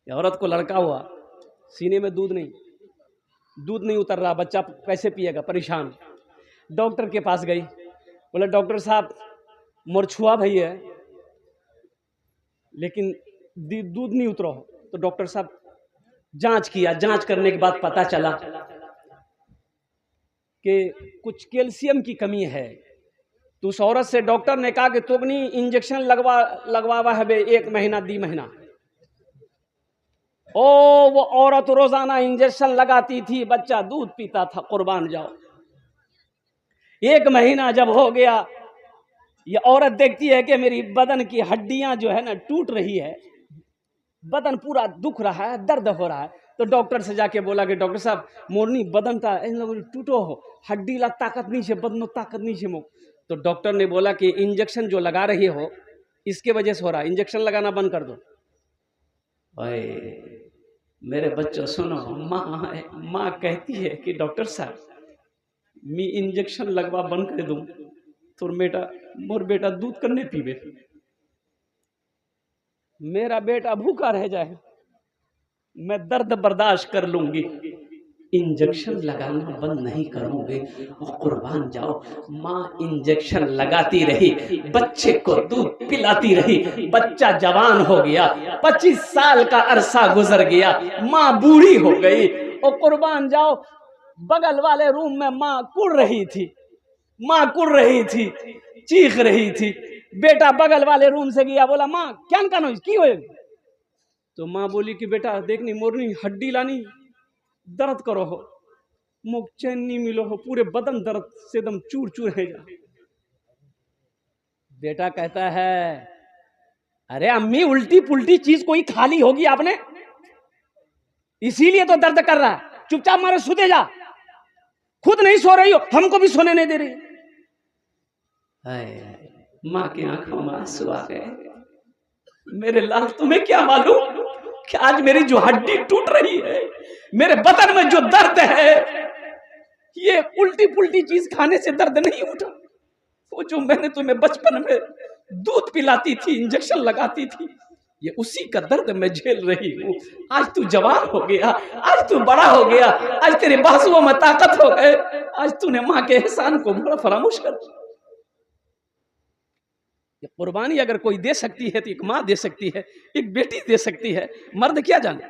औरत को लड़का हुआ, सीने में दूध नहीं उतर रहा, बच्चा कैसे पिएगा, परेशान। डॉक्टर के पास गई, बोला डॉक्टर साहब मुरछुआ भई है लेकिन दूध नहीं उतरा। तो डॉक्टर साहब जांच किया, जांच करने के बाद पता चला कि कुछ कैल्शियम की कमी है। तो उस औरत से डॉक्टर ने कहा कि तुगनी इंजेक्शन लगवावा है बे 1 महीना 2 महीना। ओ वो औरत रोजाना इंजेक्शन लगाती थी, बच्चा दूध पीता था, कुर्बान जाओ। 1 महीना जब हो गया, ये औरत देखती है कि मेरी बदन की हड्डियां जो है ना टूट रही है, बदन पूरा दुख रहा है, दर्द हो रहा है। तो डॉक्टर से जाके बोला कि डॉक्टर साहब मोरनी बदन था टूटो हो, हड्डी ला ताकत नहीं है, बदनो ताकत नहीं है। तो डॉक्टर ने बोला कि इंजेक्शन जो लगा रही हो इसके वजह से हो रहा है, इंजेक्शन लगाना बंद कर दो। ओए मेरे बच्चों सुनो, माँ कहती है कि डॉक्टर साहब मैं इंजेक्शन लगवा बंद कर दूं तो मोर बेटा दूध करने पीवे, मेरा बेटा भूखा रह जाए, मैं दर्द बर्दाश्त कर लूंगी, इंजेक्शन लगाना बंद नहीं करूंगी। कुर्बान जाओ, माँ इंजेक्शन लगाती रही, बच्चे को दूध पिलाती रही, बच्चा जवान हो गया, 25 साल का अरसा गुजर गया, माँ बूढ़ी हो गई। और कुर्बान जाओ, बगल वाले रूम में माँ कुड़ रही थी, चीख रही थी। बेटा बगल वाले रूम से गया, बोला माँ क्या कानो की हो? तो माँ बोली कि बेटा देखनी मोरनी हड्डी लानी दर्द करो हो, मुख चैन नहीं मिलो हो, पूरे बदन दर्द से एकदम चूर चूर है जा। बेटा कहता है अरे अम्मी उल्टी पुल्टी चीज कोई खाली होगी आपने, इसीलिए तो दर्द कर रहा है, चुपचाप मारे सोते जा, खुद नहीं सो रही हो, हमको भी सोने नहीं दे रही। माँ की आंखों में आंसू आ गए। मेरे लाल तुम्हें क्या मालूम कि आज मेरी जो हड्डी टूट रही है, मेरे बदन में जो दर्द है, ये उल्टी पुल्टी चीज खाने से दर्द नहीं उठा। वो जो मैंने तुम्हें बचपन में दूध पिलाती थी, इंजेक्शन लगाती थी, ये उसी का दर्द मैं झेल रही हूँ। आज तू जवान हो गया, आज तू बड़ा हो गया, आज तेरे बाजुओं में ताकत हो गए, आज तूने माँ के एहसान को बड़ा फरामोश कर दिया। कुर्बानी अगर कोई दे सकती है तो एक माँ दे सकती है, एक बेटी दे सकती है, मर्द क्या जाने।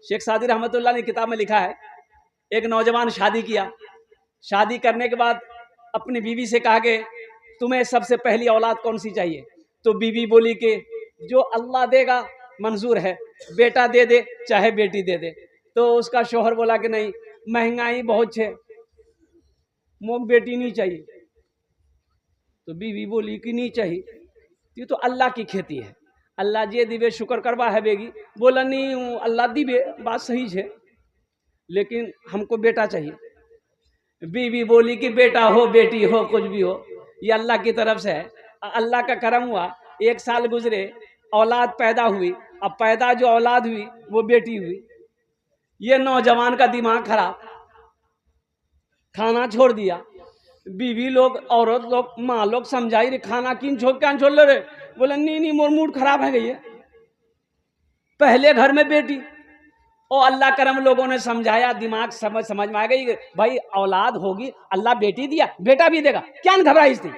शेख सादी रहमतुल्लाह ने किताब में लिखा है, एक नौजवान शादी किया, शादी करने के बाद अपनी बीवी से कहा कि तुम्हें सबसे पहली औलाद कौन सी चाहिए? तो बीवी बोली कि जो अल्लाह देगा मंजूर है, बेटा दे दे चाहे बेटी दे दे। तो उसका शोहर बोला कि नहीं, महंगाई बहुत है, मोक बेटी नहीं चाहिए। तो बीवी बोली कि नहीं चाहिए, ये तो अल्लाह की खेती है, अल्लाह जे दिवे शुक्र करवा है बेगी। बोला नहीं अल्लाह दिवे, बात सही है, लेकिन हमको बेटा चाहिए। बीवी बोली कि बेटा हो बेटी हो कुछ भी हो, ये अल्लाह की तरफ से है, अल्लाह का करम हुआ, 1 साल गुजरे, औलाद पैदा हुई, अब पैदा जो औलाद हुई वो बेटी हुई। ये नौजवान का दिमाग खराब, खाना छोड़ दिया। बीवी लोग, औरत लोग, माँ लोग समझाई रे खाना किन छोड़ क्या छोड़ ले रे, बोले नहीं मोर मूड खराब है गई है। पहले घर में बेटी, और अल्लाह करम लोगों ने समझाया, दिमाग समझ में आ गई, भाई औलाद होगी, अल्लाह बेटी दिया बेटा भी देगा, क्या घबराई थी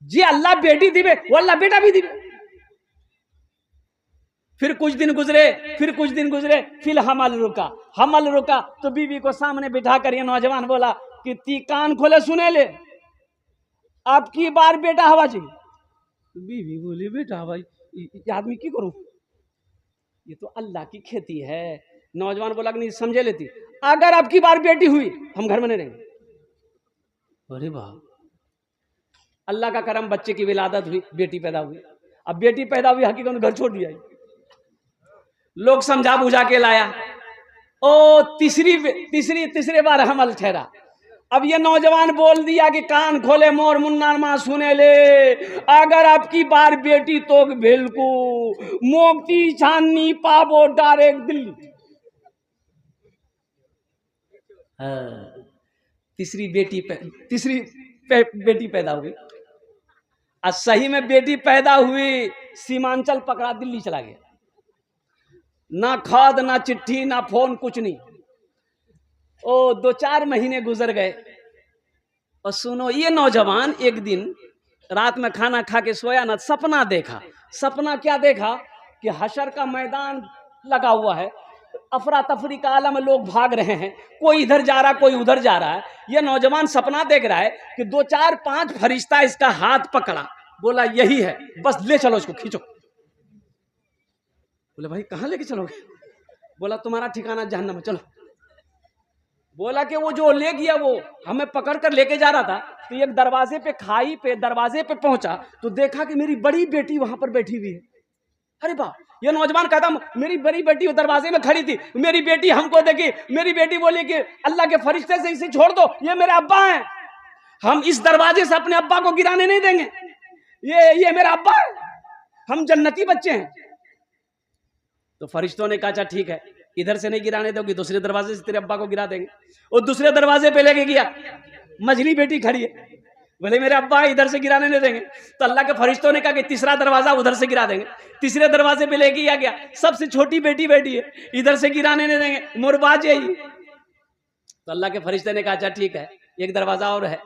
जी, अल्लाह बेटी दिवे वो अल्लाह बेटा भी दिवे। फिर कुछ दिन गुजरे, फिर हमल रुका। तो बीवी को सामने बिठा कर ये नौजवान बोला कि ती कान खोले सुने ले, अब की बार बेटा हवा चाहिए। तो बीवी बोली बेटा भाई आदमी की करूं, ये तो अल्लाह की खेती है। नौजवान बोला कि नहीं समझे लेती, अगर अब की बार बेटी हुई हम घर में नहीं रहेंगे। अरे वाह, अल्लाह का करम, बच्चे की विलादत हुई, बेटी पैदा हुई। अब बेटी पैदा हुई, हकीकत में घर छोड़ दिया, लोग समझा बुझा के लाया, ओ तीसरे बार हमल ठहरा। अब ये नौजवान बोल दिया कि कान खोले मोर मुन्ना माँ सुने ले, अगर आपकी बार बेटी तो भेलकू मोक्ति छाननी पाबो डायरेक्ट दिल्ली। तीसरी बेटी पैदा हुई, और सही में बेटी पैदा हुई, सीमांचल पकड़ा, दिल्ली चला गया। ना खाद ना चिट्ठी ना फोन, कुछ नहीं। ओ 2-4 महीने गुजर गए। और सुनो, ये नौजवान एक दिन रात में खाना खा के सोया ना, सपना देखा। सपना क्या देखा कि हशर का मैदान लगा हुआ है, अफरा तफरी का आलम में लोग भाग रहे हैं, कोई इधर जा रहा कोई उधर जा रहा है। यह नौजवान सपना देख रहा है कि 2-4-5 फरिश्ता इसका हाथ पकड़ा, बोला यही है, बस ले चलो इसको, खींचो। बोले भाई कहां लेके चलोगे? बोला तुम्हारा ठिकाना जहन्नम में, चलो। बोला कि वो जो ले गया वो हमें पकड़ कर लेके जा रहा था, तो एक दरवाजे पे, खाई पे दरवाजे पे पहुंचा तो देखा कि मेरी बड़ी बेटी वहां पर बैठी हुई है। अरे वाह! ये नौजवान कहता मेरी बड़ी बेटी वो दरवाजे में खड़ी थी, मेरी बेटी हमको देखी, मेरी बेटी बोली कि अल्लाह के फरिश्ते से इसे छोड़ दो, ये मेरे अब्बा हैं, हम इस दरवाजे से अपने अब्बा को गिराने नहीं देंगे, ये मेरा अब्बा है, हम जन्नती बच्चे हैं। तो फरिश्तों ने कहा अच्छा ठीक है, इधर से नहीं गिराने दोगी, दूसरे दरवाजे से तेरे अब्बा को गिरा देंगे। और दूसरे दरवाजे पे लेके गया, मझली बेटी खड़ी है, बोले मेरे अब्बा इधर से गिराने नहीं देंगे। तो अल्लाह के फरिश्तों ने कहा कि तीसरा दरवाजा उधर से गिरा देंगे। तीसरे दरवाजे पे लेके गया, सबसे छोटी बेटी बैठी है, इधर से गिराने नहीं देंगे, मुरबाज यही। तो अल्लाह के फरिश्ते ने कहा अच्छा ठीक है, एक दरवाजा और है।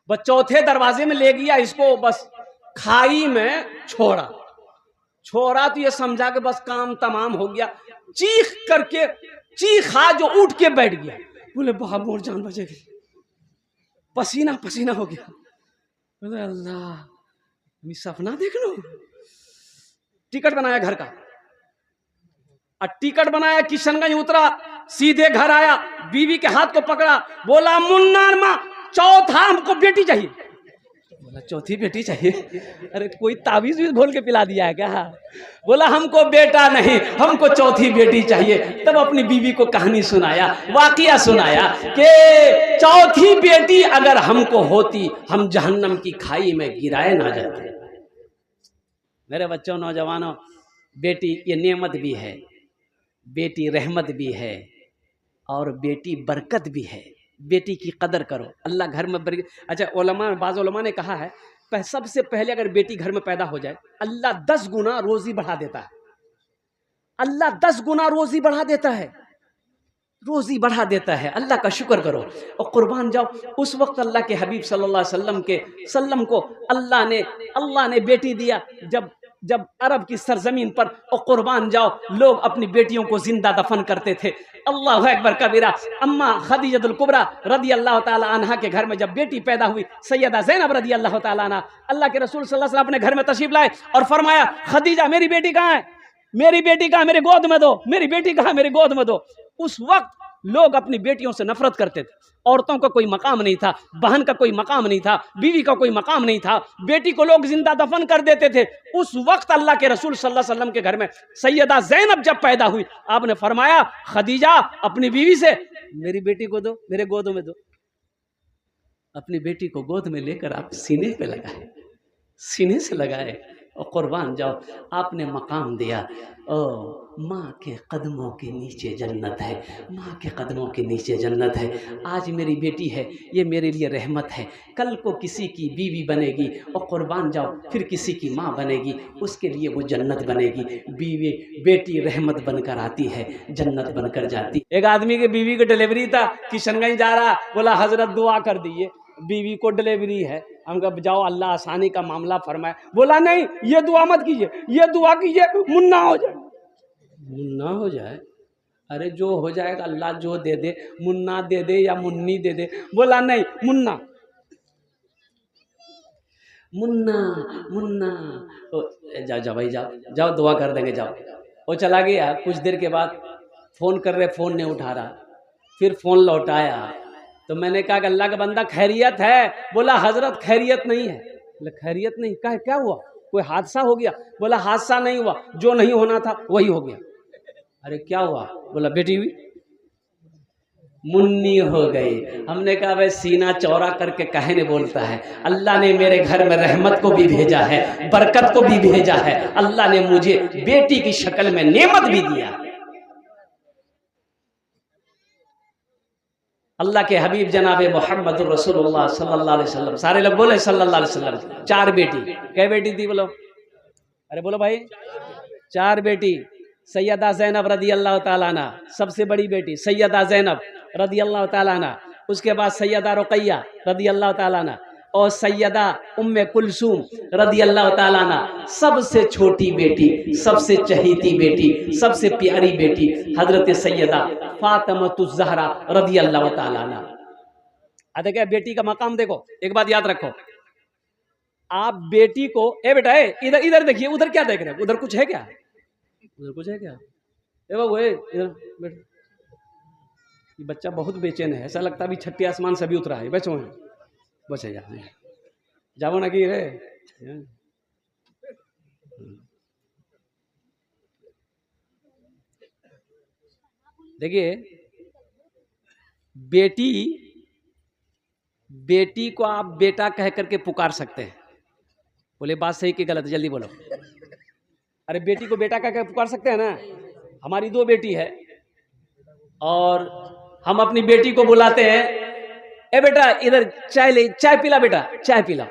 बस चौथे दरवाजे में ले गया इसको, बस खाई में छोड़ा तो ये समझा कि बस काम तमाम हो गया। चीख करके चीखा जो उठ के बैठ गया, बोले बाबा मोर जान बचेगी, पसीना पसीना हो गया। बोले अल्लाह, मैं सपना देख लो। टिकट बनाया घर का, और टिकट बनाया, किशनगंज उतरा, सीधे घर आया, बीवी के हाथ को पकड़ा, बोला मुन्ना माँ चौथा हमको बेटी चाहिए। बोला चौथी बेटी चाहिए? अरे कोई ताबीज भी घोल के पिला दिया है क्या? बोला हमको बेटा नहीं, हमको चौथी बेटी चाहिए। तब अपनी बीवी को कहानी सुनाया, वाकया सुनाया कि चौथी बेटी अगर हमको होती, हम जहन्नम की खाई में गिराए ना जाते। मेरे बच्चों, नौजवानों, बेटी ये नेमत भी है, बेटी रहमत भी है, और बेटी बरकत भी है। बेटी की कदर करो, अल्लाह घर में बरकत। अच्छा, बाज़ उलमा ने कहा है सबसे पहले अगर बेटी घर में पैदा हो जाए, अल्लाह 10 गुना रोजी बढ़ा देता है। अल्लाह 10 गुना रोजी बढ़ा देता है, रोजी बढ़ा देता है। अल्लाह का शुक्र करो और कुर्बान जाओ। उस वक्त अल्लाह के हबीब सल्लल्लाहु अलैहि वसल्लम को अल्लाह ने बेटी दिया जब अरब की सरजमीन पर, और कुर्बान जाओ लोग अपनी बेटियों को जिंदा दफन करते थे। अल्लाह अकबर कबीरा। अम्मा खदीजतुल कुबरा रदी अल्लाह ताला अन्हा के घर में जब बेटी पैदा हुई, सैयदा ज़ैनब रदी अल्लाह ताला अन्हा, अल्लाह के रसूल सल्लल्लाहु अलैहि वसल्लम अपने घर में तशरीफ लाए और फरमाया खदीजा मेरी बेटी कहाँ है, मेरी बेटी कहाँ, मेरे गोद में दो, मेरी बेटी कहाँ, मेरे गोद में दो। उस वक्त लोग अपनी बेटियों से नफरत करते थे, औरतों का कोई मकाम नहीं था, बहन का कोई मकाम नहीं था, बीवी का कोई मकाम नहीं था, बेटी को लोग जिंदा दफन कर देते थे। उस वक्त अल्लाह के रसूल सल्लल्लाहु अलैहि वसल्लम के घर में सैयदा ज़ैनब जब पैदा हुई, आपने फरमाया खदीजा अपनी बीवी से मेरी बेटी को दो, मेरे गोद में दो। अपनी बेटी को गोद में लेकर आप सीने पे लगाए, सीने से लगाए और कुर्बान जाओ, आपने मकाम दिया। ओ माँ के कदमों के नीचे जन्नत है, माँ के कदमों के नीचे जन्नत है। आज मेरी बेटी है, ये मेरे लिए रहमत है। कल को किसी की बीवी बनेगी और कुर्बान जाओ फिर किसी की माँ बनेगी, उसके लिए वो जन्नत बनेगी। बेटी रहमत बनकर आती है, जन्नत बनकर जाती। एक आदमी के बीवी की डिलीवरी था, किशनगंज जा रहा, बोला हजरत दुआ कर दीजिए, बीवी को डिलीवरी है। हम कहा जाओ अल्लाह आसानी का मामला फरमाए। बोला नहीं, ये दुआ मत कीजिए, ये दुआ कीजिए मुन्ना हो जाए। मुन्ना हो जाए? अरे जो हो जाएगा अल्लाह जो दे दे, मुन्ना दे दे या मुन्नी दे दे। बोला नहीं, मुन्ना मुन्ना मुन्ना। जाओ भाई, जाओ दुआ कर देंगे, जाओ। वो चला गया। कुछ देर के बाद फ़ोन कर रहे, फ़ोन नहीं उठा रहा, फिर फ़ोन लौटाया तो मैंने कहा कि अल्लाह का बंदा खैरियत है? बोला हजरत खैरियत नहीं है। बोला खैरियत नहीं? कहा क्या हुआ, कोई हादसा हो गया? बोला हादसा नहीं हुआ, जो नहीं होना था वही हो गया। अरे क्या हुआ? बोला बेटी हुई, मुन्नी हो गई। हमने कहा भाई सीना चौड़ा करके काहे ने बोलता है? अल्लाह ने मेरे घर में रहमत को भी भेजा है, बरकत को भी भेजा है। अल्लाह ने मुझे बेटी की शक्ल में नेमत भी दिया। अल्लाह के हबीब जनाब मोहम्मद रसूलुल्लाह सल्लल्लाहु अलैहि वसल्लम, सारे लोग बोले सल्लल्लाहु अलैहि वसल्लम। 4 बेटी, कै बेटी थी बोलो? अरे बोलो भाई, 4 बेटी। सैयदा ज़ैनब रदी अल्लाह ताला अन्हा, सबसे बड़ी बेटी सैयदा ज़ैनब रदी अल्लाह ताला अन्हा, उसके बाद सैयदा रुक़ैया रदी अल्लाह ताला अन्हा और सैयदा उम्मे कुलसूम रदी अल्लाह ताला अन्हा। सबसे छोटी बेटी, सबसे चहेती बेटी, सबसे प्यारी बेटी हजरत सैयदा फातिमातुज़ ज़हरा रदी अल्लाह ताला अन्हा। देखिए बेटी का मकाम देखो, एक बात याद रखो, आप बेटी को, ए बेटा ए इधर इधर देखिए, उधर क्या देख रहे हैं, उधर कुछ है क्या, उधर कुछ है क्या, ए बाबू ए इधर बैठ। ये बच्चा बहुत बेचैन है, ऐसा लगता है अभी छठी आसमान से भी उतरा है। बचो बचे जाओ ना कि रे। देखिए बेटी को आप बेटा कह करके पुकार सकते हैं। बोले बात सही कि गलत, जल्दी बोलो। अरे बेटी को बेटा कह कर पुकार सकते हैं ना। हमारी 2 बेटी है और हम अपनी बेटी को बुलाते हैं, ए बेटा इधर चाय ले, चाय पिला बेटा, चाय पिला।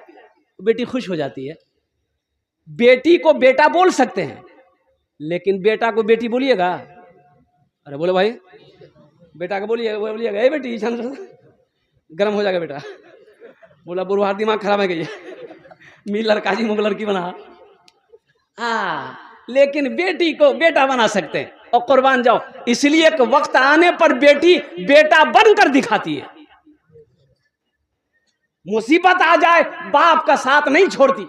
बेटी खुश हो जाती है। बेटी को बेटा बोल सकते हैं, लेकिन बेटा को बेटी बोलिएगा? अरे बोलो भाई, बेटा को बोलिएगा ए बेटी, गर्म हो जाएगा बेटा। बोला बुढ़वा दिमाग खराब है गई मिलर काजी मुग लड़की बना। लेकिन बेटी को बेटा बना सकते हैं और कुर्बान जाओ, इसलिए कि वक्त आने पर बेटी बेटा बनकर दिखाती है। मुसीबत आ जाए बाप का साथ नहीं छोड़ती।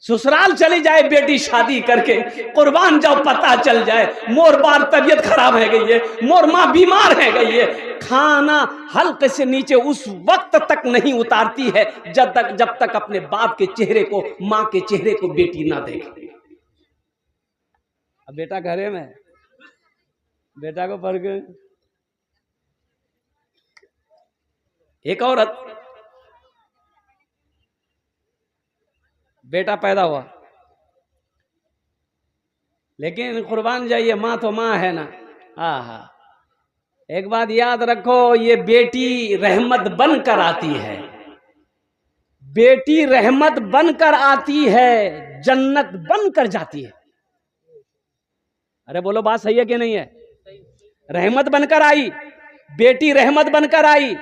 ससुराल चली जाए बेटी शादी करके, कुर्बान जाओ पता चल जाए मोर बार तबीयत खराब है गई है, मोर माँ बीमार है गई है, खाना हल्के से नीचे उस वक्त तक नहीं उतारती है जब तक अपने बाप के चेहरे को, माँ के चेहरे को बेटी ना देखे। अब बेटा घरे में, बेटा को पढ़ के एक औरत, बेटा पैदा हुआ, लेकिन कुर्बान जाइए माँ तो माँ है ना। एक बात याद रखो, ये बेटी रहमत बनकर आती है, बेटी रहमत बनकर आती है, जन्नत बनकर जाती है। अरे बोलो बात सही है कि नहीं है? रहमत बनकर आई, बेटी रहमत बनकर आई।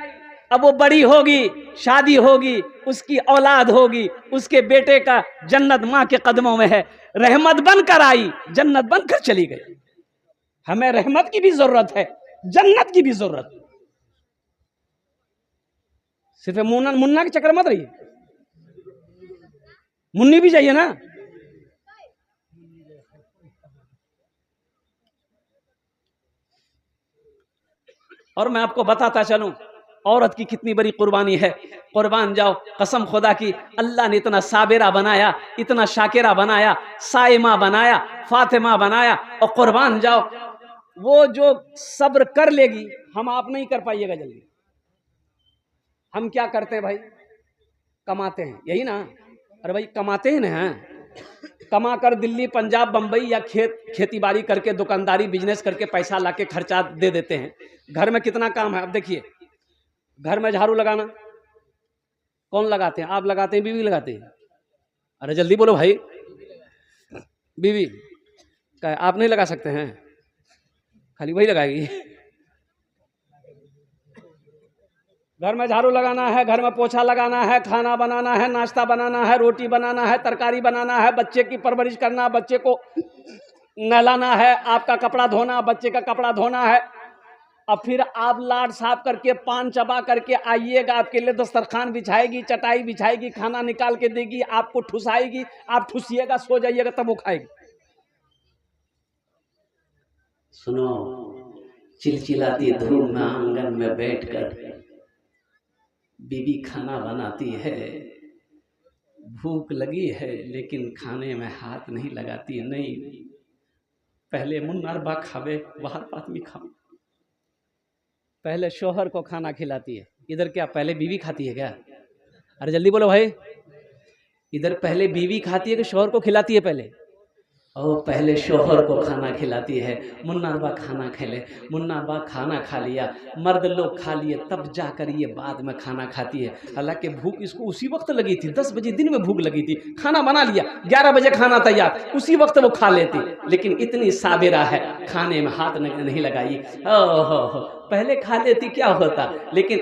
अब वो बड़ी होगी, शादी होगी, उसकी औलाद होगी, उसके बेटे का जन्नत माँ के कदमों में है। रहमत बनकर आई, जन्नत बनकर चली गई। हमें रहमत की भी जरूरत है, जन्नत की भी जरूरत। सिर्फ मुन्ना के चक्कर मत रहिए, मुन्नी भी चाहिए ना। और मैं आपको बताता चलूं औरत की कितनी बड़ी कुर्बानी है। कुर्बान जाओ, कसम खुदा की, अल्लाह ने इतना साबिरा बनाया, इतना शाकिरा बनाया, साइमा बनाया, फातिमा बनाया, और कुर्बान जाओ वो जो सब्र कर लेगी, हम आप नहीं कर पाइएगा जल्दी। हम क्या करते हैं भाई, कमाते हैं, यही ना। अरे भाई कमाते हैं ना, कमा कर दिल्ली पंजाब बंबई या खेती बाड़ी करके, दुकानदारी बिजनेस करके पैसा लाके खर्चा दे देते हैं। घर में कितना काम है। अब देखिए, घर में झाड़ू लगाना कौन लगाते हैं? आप लगाते हैं, बीवी लगाते हैं? अरे जल्दी बोलो भाई, बीवी क्या आप नहीं लगा सकते हैं? खाली वही लगाएगी। घर में झाड़ू लगाना है, घर में पोछा लगाना है, खाना बनाना है, नाश्ता बनाना है, रोटी बनाना है, तरकारी बनाना है, बच्चे की परवरिश करना, बच्चे को नहलाना है, आपका कपड़ा धोना, बच्चे का कपड़ा धोना है। अब फिर आप लाड साफ करके, पान चबा करके आइएगा, आपके लिए दस्तरखान बिछाएगी, चटाई बिछाएगी, खाना निकाल के देगी, आपको ठुसाएगी, आप ठुसिएगा, सो जाइएगा, तब वो खाएगी। सुनो, चिलचिलाती धूप में आंगन में बैठकर बीवी खाना बनाती है, भूख लगी है लेकिन खाने में हाथ नहीं लगाती। नहीं, पहले मुन्नार बा खावे, बाहर पातमी खाओ। पहले शोहर को खाना खिलाती है। इधर क्या पहले बीवी खाती है क्या? अरे जल्दी बोलो भाई, इधर पहले बीवी खाती है कि शोहर को खिलाती है? पहले और पहले शोहर को खाना खिलाती है, मुन्ना बा खाना खा ले, मुन्ना बा खाना खा लिया, मर्द लोग खा लिए, तब जाकर ये बाद में खाना खाती है। हालांकि भूख इसको उसी वक्त लगी थी, 10 बजे दिन में भूख लगी थी, खाना बना लिया, 11 बजे खाना तैयार, उसी वक्त वो खा लेती। लेकिन इतनी साबिरा है, खाने में हाथ नहीं लगाई। हो, पहले खा लेती क्या होता, लेकिन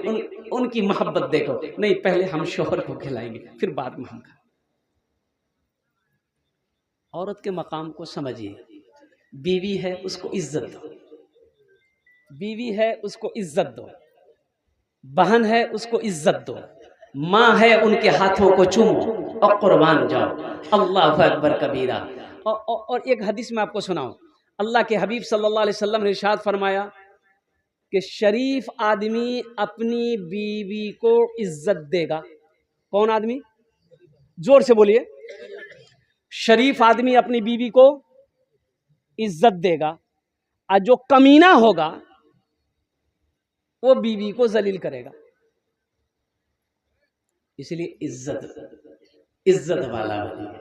उनकी मोहब्बत देखो, नहीं पहले हम शोहर को खिलाएंगे फिर बाद में हम खाएंगे। औरत के मकाम को समझिए, बीवी है उसको इज्जत दो, बीवी है उसको इज्जत दो, बहन है उसको इज्जत दो, माँ है उनके हाथों को चूमो और कुर्बान जाओ। अल्लाह अकबर कबीरा। और एक हदीस में आपको सुनाऊं, अल्लाह के हबीब सल्लल्लाहु अलैहि वसल्लम ने इरशाद फरमाया कि शरीफ आदमी अपनी बीवी को इज्जत देगा। कौन आदमी? जोर से बोलिए। शरीफ आदमी अपनी बीवी को इज्जत देगा, और जो कमीना होगा वो बीवी को जलील करेगा। इसलिए इज्जत वाला बनिए।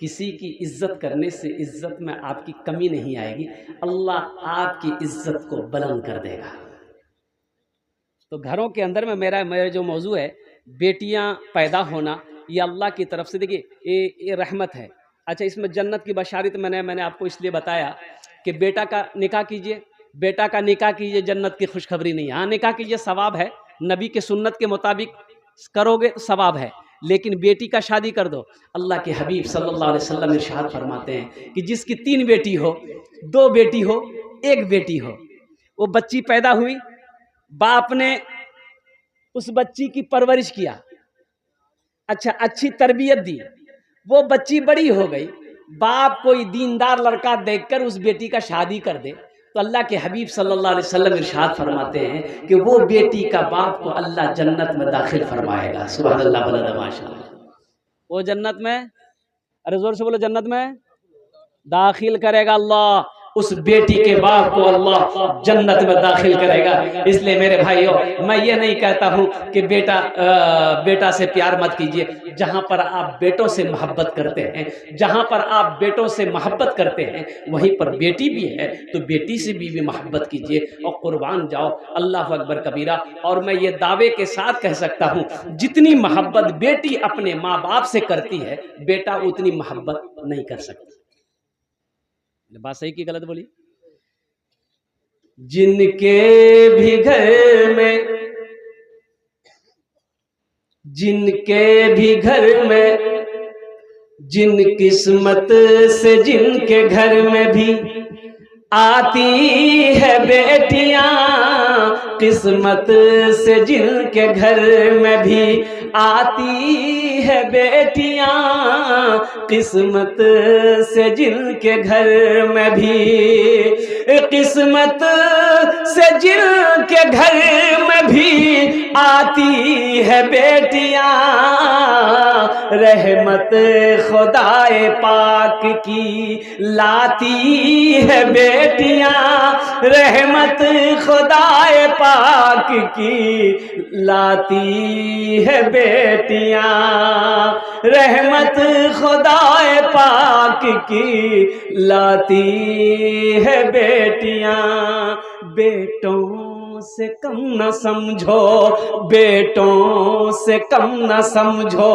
किसी की इज्जत करने से इज्जत में आपकी कमी नहीं आएगी, अल्लाह आपकी इज्जत को बुलंद कर देगा। तो घरों के अंदर में मेरा जो मौजू है, बेटियां पैदा होना, ये अल्लाह की तरफ से, देखिए ये रहमत है। अच्छा, इसमें जन्नत की बशारत मैंने आपको इसलिए बताया कि बेटा का निकाह कीजिए, बेटा का निकाह कीजिए, जन्नत की खुशखबरी नहीं। हाँ निकाह कीजिए, सवाब है, नबी के सुन्नत के मुताबिक करोगे तो सवाब है, लेकिन बेटी का शादी कर दो। अल्लाह के हबीब सल्लल्लाहु अलैहि वसल्लम इरशाद फरमाते हैं कि जिसकी 3 बेटी हो, 2 बेटी हो, 1 बेटी हो, वो बच्ची पैदा हुई, बाप ने उस बच्ची की परवरिश किया, अच्छा अच्छी तरबियत दी, वो बच्ची बड़ी हो गई, बाप कोई दीनदार लड़का देखकर उस बेटी का शादी कर दे, तो अल्लाह के हबीब सल्लल्लाहु अलैहि वसल्लम इरशाद फरमाते हैं कि वो बेटी का बाप को अल्लाह जन्नत में दाखिल फरमाएगा। सुभान अल्लाह, माशाअल्लाह। वो जन्नत में, अरे जोर से बोलो, जन्नत में दाखिल करेगा अल्लाह, उस बेटी के बाप को अल्लाह जन्नत में दाखिल करेगा। इसलिए मेरे भाइयों, मैं ये नहीं कहता हूँ कि बेटा से प्यार मत कीजिए। जहाँ पर आप बेटों से मोहब्बत करते हैं, जहाँ पर आप बेटों से मोहब्बत करते हैं, वहीं पर बेटी भी है, तो बेटी से भी मोहब्बत कीजिए और कुर्बान जाओ। अल्लाह अकबर कबीरा। और मैं ये दावे के साथ कह सकता हूँ, जितनी मोहब्बत बेटी अपने माँ बाप से करती है, बेटा उतनी मोहब्बत नहीं कर सकता। बात सही की गलत बोली? जिनके भी घर में जिन किस्मत से जिनके घर में भी आती है बेटियां, किस्मत से जिनके घर में भी आती है बेटियां, किस्मत से जिनके घर में भी, किस्मत से जिनके घर में भी आती है बेटियां, रहमत खुदाए पाक की लाती है बेटियां, रहमत खुदाए पाक की लाती है बेटियां, रहमत खुदाए पाक की लाती है बेटियां। बेटों से कम न समझो, बेटों से कम न समझो,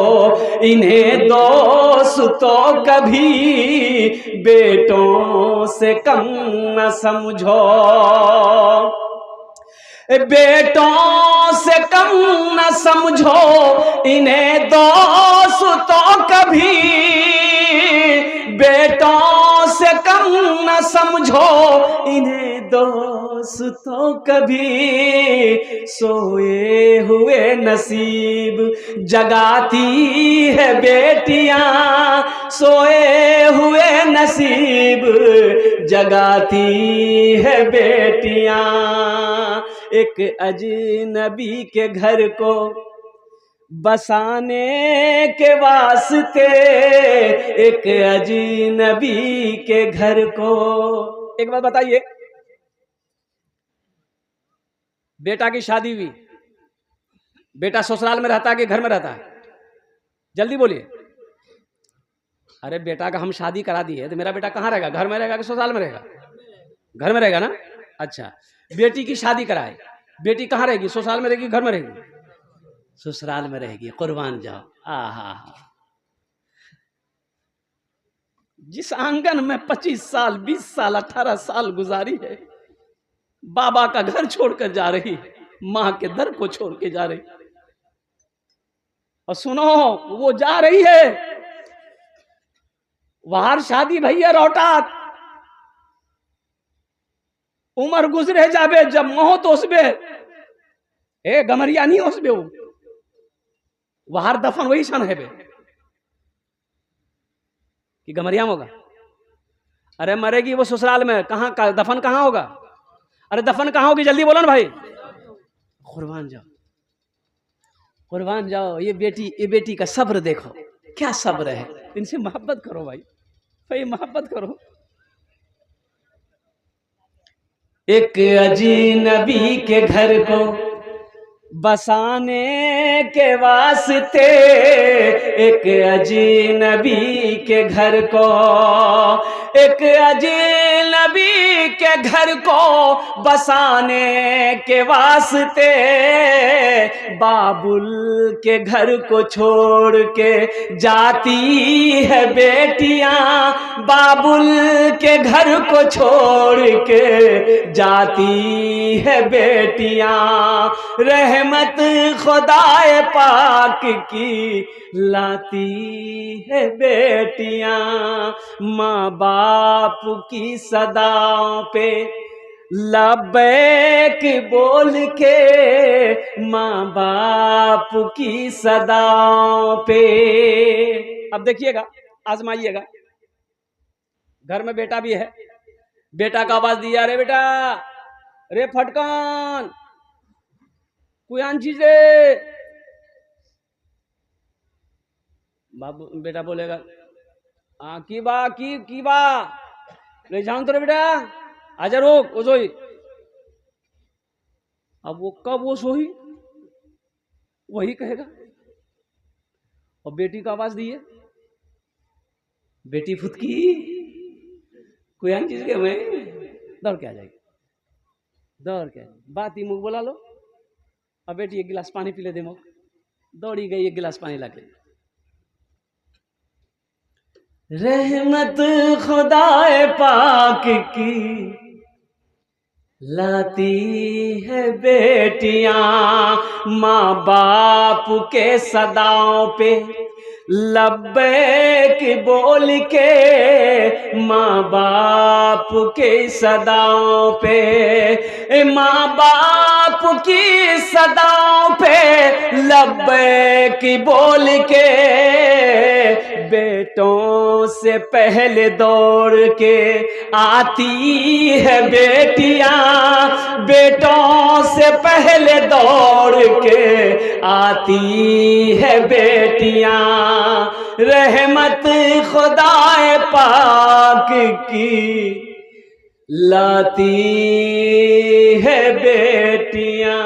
इन्हें दोस्तों कभी बेटों से कम न समझो, बेटों से कम न समझो, इन्हें दोस्तों कभी, बेटों से कम न समझो, इन्हें दोस्तों कभी, सोए हुए नसीब जगाती है बेटियां, सोए हुए नसीब जगाती है बेटियां। एक अजनबी के घर को बसाने के वास्ते, एक अजनबी के घर को, एक बात बताइए, बेटा की शादी हुई, बेटा ससुराल में रहता है कि घर में रहता है? जल्दी बोलिए। अरे बेटा का हम शादी करा दी है तो मेरा बेटा कहाँ रहेगा? घर में रहेगा कि ससुराल में रहेगा? घर में रहेगा ना। अच्छा, बेटी की शादी कराए, बेटी कहाँ रहेगी? ससुराल में रहेगी, घर में रहेगी? ससुराल में रहेगी। कुर्बान जाओ। आहा, जिस आंगन में 25 साल 20 साल 18 साल गुजारी है, बाबा का घर छोड़कर जा रही, माँ के दर को छोड़ के जा रही। और सुनो, वो जा रही है, बाहर शादी भैया रोटात, उम्र गुजरे जाबे, जब मौत उसबे, ए गमरिया नहीं उसबे, वो बाहर दफन वही सन है बे कि गमरिया होगा। अरे मरेगी वो ससुराल में, कहाँ का दफन कहाँ होगा? अरे दफन कहाँ होगी? जल्दी बोलो ना भाई। कुर्बान जाओ, कुर्बान जाओ। ये बेटी का सब्र देखो, क्या सब्र है। इनसे मोहब्बत करो भाई, भाई मोहब्बत करो। एक अजनबी के घर को बसाने के वास्ते, एक अजनबी के घर को, एक अजनबी के घर को बसाने के वास्ते, बाबुल के घर को छोड़ के जाती है बेटियां, बाबुल के घर को छोड़ के जाती है बेटियां। रहमत खुदाए पाक की लाती है बेटियां, माँ बाप की सदाओं पे लब्बैक बोल के, माँ बाप की सदाओं पे। अब देखिएगा, आजमाइएगा। घर में बेटा भी है, बेटा का आवाज दिया, अरे बेटा, रे फटकान कुयान चीजे। बाबू बेटा बोलेगा, की बा ले जाऊं तो रे बेटा, आजा रोक वो सोई। अब वो कब वो सोई वही कहेगा। और बेटी को आवाज दी है, बेटी फुदकी कुयान चीज के में दौड़ के आ जाएगी, दौड़ के बात ही मुंह बोला लो। अब बेटी एक गिलास पानी पी ले दे, दौड़ी गई, एक गिलास पानी ला के। रहमत खुदाए पाक की लाती है बेटियां, माँ बाप के सदाओं पे लब्बैक बोल के, माँ बाप के सदाओं पे, माँ बाप की सदाओं पे लब्बैक बोल के, बेटों से पहले दौड़ के आती है बेटियां, बेटों से पहले दौड़ के आती है बेटियां। रहमत खुदाए पाक की लाती है बेटियां।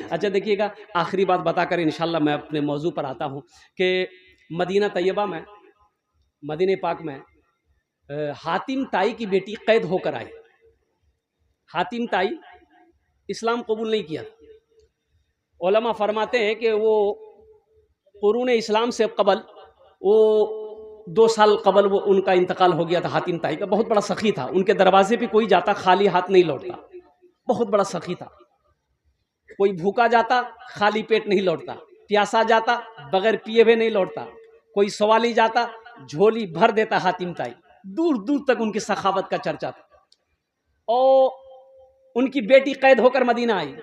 अच्छा देखिएगा, आखिरी बात बताकर इंशाल्लाह मैं अपने मौजू पर आता हूँ कि मदीना तैयबा में, मदीने पाक में हातिम ताई की बेटी कैद होकर आई। हातिम ताई इस्लाम कबूल नहीं किया। उलमा फरमाते हैं कि वो कुरून इस्लाम से कबल, वो 2 साल कबल वो उनका इंतकाल हो गया था। हातिम ताई का बहुत बड़ा सखी था, उनके दरवाजे पे कोई जाता खाली हाथ नहीं लौटता, बहुत बड़ा सखी था। कोई भूखा जाता खाली पेट नहीं लौटता, प्यासा जाता बगैर पिए हुए नहीं लौटता, कोई सवाली जाता झोली भर देता हातिम ताई। दूर दूर तक उनकी सखावत का चर्चा था। और उनकी बेटी कैद होकर मदीना आई।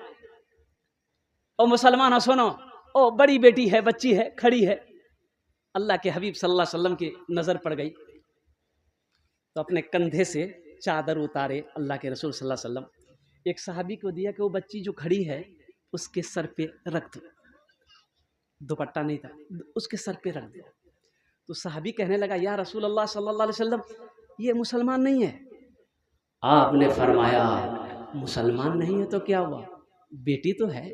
और मुसलमान सुनो, ओ बड़ी बेटी है, बच्ची है, खड़ी है। अल्लाह के हबीब सल्लल्लाहु अलैहि वसल्लम की नजर पड़ गई तो अपने कंधे से चादर उतारे अल्लाह के रसूल सल्लल्लाहु अलैहि वसल्लम। एक सहाबी को दिया कि वो बच्ची जो खड़ी है उसके सर पे रख दो, दुपट्टा नहीं था, उसके सर पे रख दो। तो सहाबी कहने लगा, या रसूल अल्लाह सल्लल्लाहु अलैहि वसल्लम, ये मुसलमान नहीं है। आपने फरमाया, मुसलमान नहीं है तो क्या हुआ, बेटी तो है,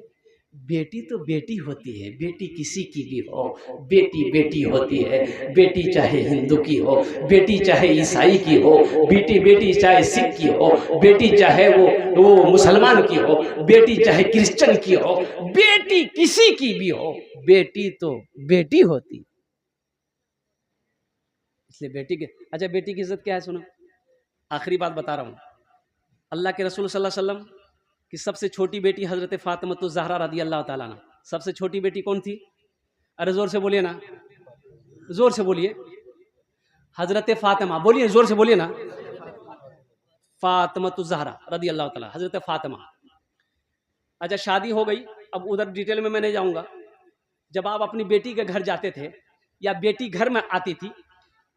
बेटी तो बेटी होती है, बेटी किसी की भी हो, बेटी बेटी होती है। बेटी चाहे हिंदू की हो, बेटी चाहे ईसाई की हो, बेटी बेटी चाहे सिख की हो, बेटी चाहे वो मुसलमान की हो, बेटी चाहे क्रिश्चियन की हो, बेटी किसी की भी हो, बेटी तो बेटी होती। इसलिए बेटी के, अच्छा बेटी की इज्जत क्या है सुनो, आखिरी बात बता रहा हूँ। अल्लाह के रसूल सल्लल्लाहु अलैहि वसल्लम कि सबसे छोटी बेटी हजरत फातिमा ज़हरा रदी अल्लाह ताला अन्हा, सबसे छोटी बेटी कौन थी? अरे जोर से बोलिए ना, जोर से बोलिए। हजरत फातिमा, बोलिए जोर से बोलिए ना। फातिमा ज़हरा रदी अल्लाह ताला, हजरत फातिमा। अच्छा शादी हो गई, अब उधर डिटेल में मैं नहीं जाऊंगा। जब आप अपनी बेटी के घर जाते थे या बेटी घर में आती थी,